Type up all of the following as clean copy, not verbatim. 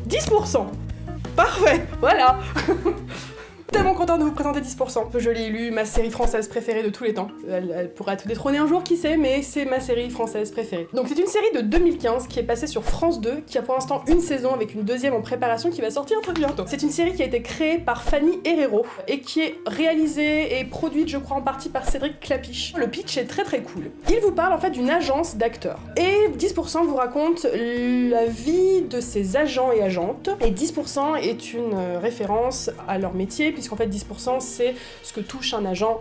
10%. Parfait, voilà. Tellement content de vous présenter 10%. Je l'ai élu ma série française préférée de tous les temps. Elle pourrait être détrônée un jour, qui sait, mais c'est ma série française préférée. Donc c'est une série de 2015 qui est passée sur France 2, qui a pour l'instant une saison avec une deuxième en préparation qui va sortir très bientôt. C'est une série qui a été créée par Fanny Herrero et qui est réalisée et produite, je crois, en partie par Cédric Clapiche. Le pitch est très très cool. Il vous parle en fait d'une agence d'acteurs. Et 10% vous raconte la vie de ses agents et agentes. Et 10% est une référence à leur métier, puisqu'en fait 10% c'est ce que touche un agent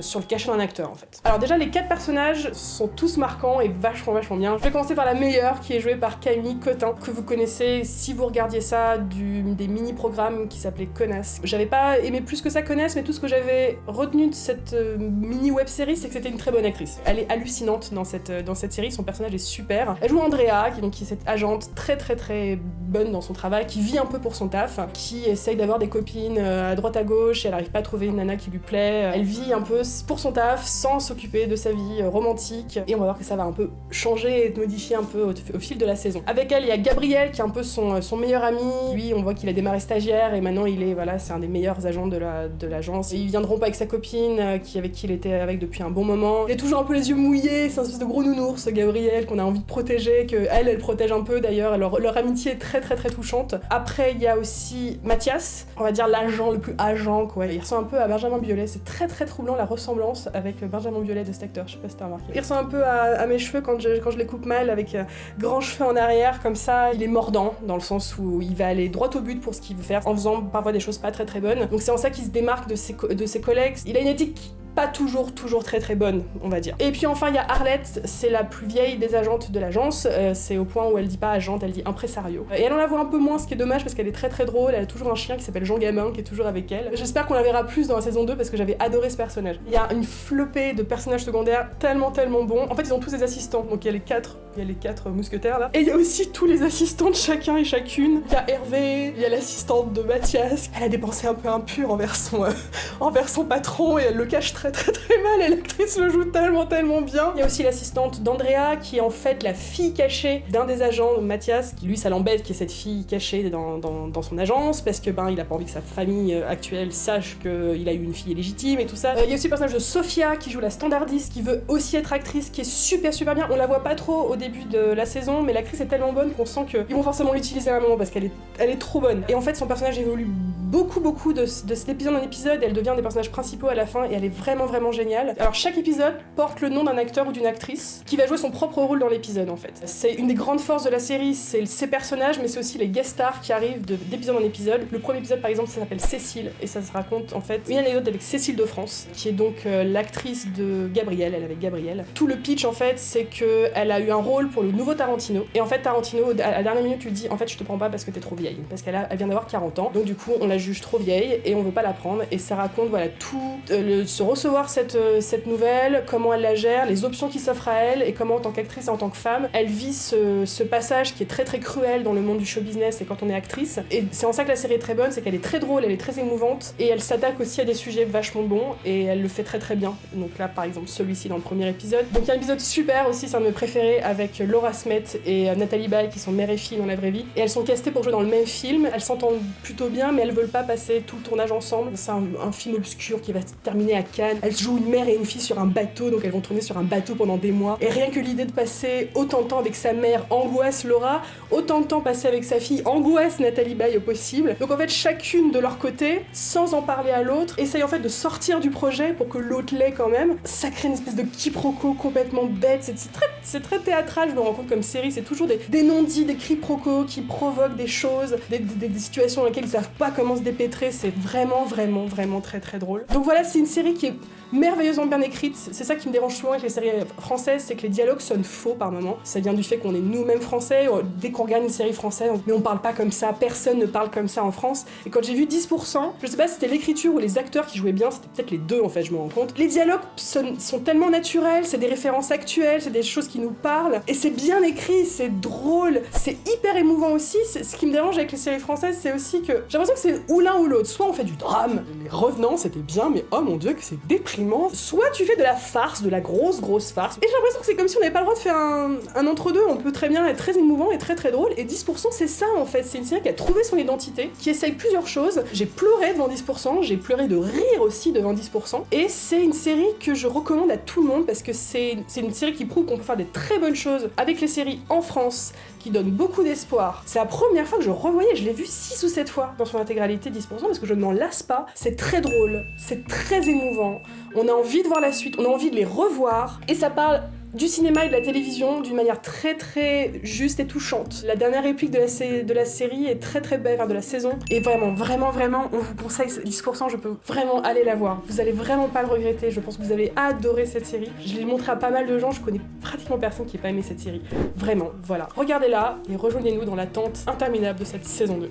sur le cachet d'un acteur en fait. Alors déjà les 4 personnages sont tous marquants et vachement bien. Je vais commencer par la meilleure qui est jouée par Camille Cotin, que vous connaissez si vous regardiez ça des mini-programmes qui s'appelaient Connasse. J'avais pas aimé plus que ça Connasse, mais tout ce que j'avais retenu de cette mini-web-série c'est que c'était une très bonne actrice. Elle est hallucinante dans cette série, son personnage est super. Elle joue Andrea qui est cette agente très bonne dans son travail, qui vit un peu pour son taf, qui essaye d'avoir des copines à droite à gauche et elle arrive pas à trouver une nana qui lui plaît. Elle vit un peu pour son taf sans s'occuper de sa vie romantique et on va voir que ça va un peu changer et modifier un peu au fil de la saison. Avec elle il y a Gabriel qui est un peu son meilleur ami. Lui on voit qu'il a démarré stagiaire et maintenant c'est un des meilleurs agents de l'agence. Il vient de rompre avec sa copine avec qui il était avec depuis un bon moment. Il a toujours un peu les yeux mouillés, c'est un espèce de gros nounours Gabriel qu'on a envie de protéger, que elle protège un peu d'ailleurs. Leur amitié est très touchante. Après il y a aussi Mathias, on va dire l'agent le plus agent quoi. Il ressemble un peu à Benjamin Biolay, c'est très troublant la ressemblance avec Benjamin Biolay de cet acteur, je sais pas si t'as remarqué. Il ressemble un peu à mes cheveux quand je les coupe mal, avec grands cheveux en arrière comme ça. Il est mordant dans le sens où il va aller droit au but pour ce qu'il veut faire en faisant parfois des choses pas très bonnes. Donc c'est en ça qu'il se démarque de ses collègues. Il a une éthique pas toujours très bonne, on va dire. Et puis enfin il y a Arlette, c'est la plus vieille des agentes de l'agence, c'est au point où elle dit pas agente, elle dit impresario. Et elle en la voit un peu moins, ce qui est dommage parce qu'elle est très drôle, elle a toujours un chien qui s'appelle Jean Gamin qui est toujours avec elle. J'espère qu'on la verra plus dans la saison 2 parce que j'avais adoré ce personnage. Il y a une flopée de personnages secondaires tellement bons. En fait ils ont tous des assistants, donc il y a les quatre mousquetaires là. Et il y a aussi tous les assistants de chacun et chacune. Il y a Hervé, il y a l'assistante de Mathias. Elle a des pensées un peu impures envers son patron et elle le cache très mal et l'actrice le joue tellement bien. Il y a aussi l'assistante d'Andrea qui est en fait la fille cachée d'un des agents, Mathias, qui lui ça l'embête qu'il y ait cette fille cachée dans son agence parce que il a pas envie que sa famille actuelle sache qu'il a eu une fille illégitime et tout ça. Il y a aussi le personnage de Sophia qui joue la standardiste qui veut aussi être actrice, qui est super bien. On la voit pas trop au début de la saison mais l'actrice est tellement bonne qu'on sent qu'ils vont forcément l'utiliser à un moment parce qu'elle est trop bonne. Et en fait son personnage évolue beaucoup de cet épisode en épisode, elle devient un des personnages principaux à la fin et elle est vraiment géniale. Alors chaque épisode porte le nom d'un acteur ou d'une actrice qui va jouer son propre rôle dans l'épisode en fait. C'est une des grandes forces de la série, c'est ses personnages mais c'est aussi les guest stars qui arrivent d'épisode en épisode. Le premier épisode par exemple ça s'appelle Cécile et ça se raconte en fait une anecdote avec Cécile de France qui est donc l'actrice de Gabriel, elle avec Gabriel. Tout le pitch en fait c'est que elle a eu un rôle pour le nouveau Tarantino et en fait Tarantino à la dernière minute lui dit en fait je te prends pas parce que t'es trop vieille parce qu'elle vient d'avoir 40 ans donc du coup on la juge trop vieille et on veut pas la prendre et ça raconte voilà tout se recevoir cette nouvelle, comment elle la gère, les options qui s'offrent à elle et comment en tant qu'actrice et en tant que femme elle vit ce passage qui est très cruel dans le monde du show business et quand on est actrice. Et c'est en ça que la série est très bonne, c'est qu'elle est très drôle, elle est très émouvante et elle s'attaque aussi à des sujets vachement bons et elle le fait très bien. Donc là par exemple celui-ci dans le premier épisode. Donc il y a un épisode super aussi, c'est un de mes préférés avec Laura Smet et Nathalie Baye qui sont mère et fille dans la vraie vie et elles sont castées pour jouer dans le même film. Elles s'entendent plutôt bien mais elles veulent pas passer tout le tournage ensemble. C'est un film obscur qui va se terminer à Cannes. Elles jouent une mère et une fille sur un bateau, donc elles vont tourner sur un bateau pendant des mois. Et rien que l'idée de passer autant de temps avec sa mère, angoisse Laura, autant de temps passé avec sa fille, angoisse Nathalie Baye au possible. Donc en fait, chacune de leur côté, sans en parler à l'autre, essaye en fait de sortir du projet pour que l'autre l'ait quand même. Ça crée une espèce de quiproquo complètement bête. C'est très théâtral, je me rends compte comme série. C'est toujours des non-dits, des quiproquos qui provoquent des choses, des situations dans lesquelles ils savent pas comment se dépêtrer. C'est vraiment très drôle. Donc voilà, c'est une série qui est merveilleusement bien écrite. C'est ça qui me dérange souvent avec les séries françaises, c'est que les dialogues sonnent faux par moments. Ça vient du fait qu'on est nous-mêmes français. Dès qu'on regarde une série française, mais on parle pas comme ça, personne ne parle comme ça en France. Et quand j'ai vu 10%, je sais pas si c'était l'écriture ou les acteurs qui jouaient bien, c'était peut-être les deux en fait, je me rends compte. Les dialogues sont tellement naturels, c'est des références actuelles, c'est des choses qui nous parlent, et c'est bien écrit, c'est drôle, c'est hyper émouvant aussi. Ce qui me dérange avec les séries françaises, c'est aussi que j'ai l'impression que c'est ou l'un ou l'autre. Soit on fait du drame, Les Revenants c'était bien, mais oh mon dieu que c'est déprimant. confinement, soit tu fais de la farce, de la grosse farce, et j'ai l'impression que c'est comme si on n'avait pas le droit de faire un entre-deux, on peut très bien être très émouvant et très drôle, et 10% c'est ça en fait, c'est une série qui a trouvé son identité, qui essaye plusieurs choses, j'ai pleuré devant 10%, j'ai pleuré de rire aussi devant 10%, et c'est une série que je recommande à tout le monde, parce que c'est une série qui prouve qu'on peut faire des très bonnes choses avec les séries en France, qui donne beaucoup d'espoir. C'est la première fois que je revoyais, je l'ai vu 6 ou 7 fois dans son intégralité 10%, parce que je ne m'en lasse pas, c'est très drôle, c'est très émouvant, on a envie de voir la suite, on a envie de les revoir, et ça parle du cinéma et de la télévision d'une manière très juste et touchante. La dernière réplique de la série est très belle, enfin de la saison, et vraiment, on vous conseille 10%, je peux vraiment aller la voir. Vous allez vraiment pas le regretter, je pense que vous avez adoré cette série. Je l'ai montré à pas mal de gens, je connais pratiquement personne qui ait pas aimé cette série. Vraiment, voilà. Regardez-la et rejoignez-nous dans l'attente interminable de cette saison 2.